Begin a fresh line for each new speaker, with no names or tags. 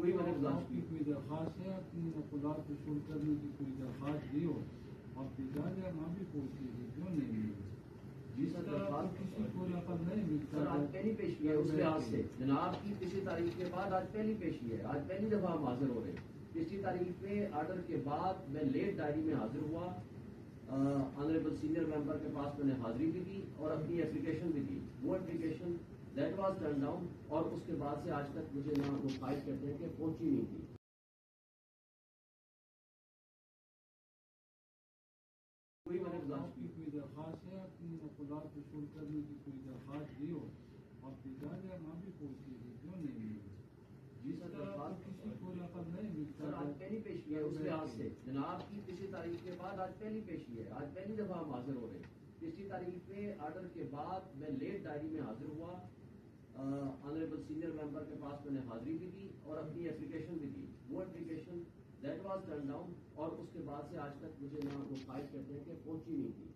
کوئی
آپ کی کوئی درخواست ہے اپنی نقلات وصول کرنے کی کوئی درخواست دی ہو آپ بھیجا جائے وہاں بھی پہنچ لیجیے کیوں نہیں ملے جس طرح کسی کو نقل نہیں ملتا
سر آج پہلی پیشی ہے اس لحاظ سے جناب کی پچھلی تاریخ کے بعد آج پہلی پیشی ہے آج پہلی دفعہ ہم حاضر ہو رہے ہیں پچھلی تاریخ میں آرڈر کے بعد میں لیٹ ڈائری میں حاضر ہوا آنریبل سینئر ممبر کے پاس میں نے حاضری بھی دی اور اپنی اپلیکیشن بھی دی وہ application that was turn down اور اس کے بعد سے آج تک مجھے نہ وہ فائل کہتے ہیں کہ پہنچی نہیں تھی
آپ کی کوئی درخواست ہے اپنی نقلات وصول کرنے کی کوئی درخواست دی ہو آپ بھیجا جائے وہاں بھی پہنچ لیجیے کیوں نہیں ملے جس طرح کسی کو نقل نہیں ملتا
سر آج پہلی پیشی ہے اس لحاظ سے جناب کی پچھلی تاریخ کے بعد آج پہلی پیشی ہے آج پہلی دفعہ ہم حاضر ہو رہے ہیں پچھلی تاریخ میں آرڈر کے بعد میں لیٹ ڈائری میں حاضر ہوا آنریبل سینئر ممبر کے پاس میں نے حاضری بھی دی اور اپنی اپلیکیشن بھی دی وہ application that was turn down اور اس کے بعد سے آج تک مجھے نہ وہ فائل کہتے ہیں کہ پہنچی نہیں تھی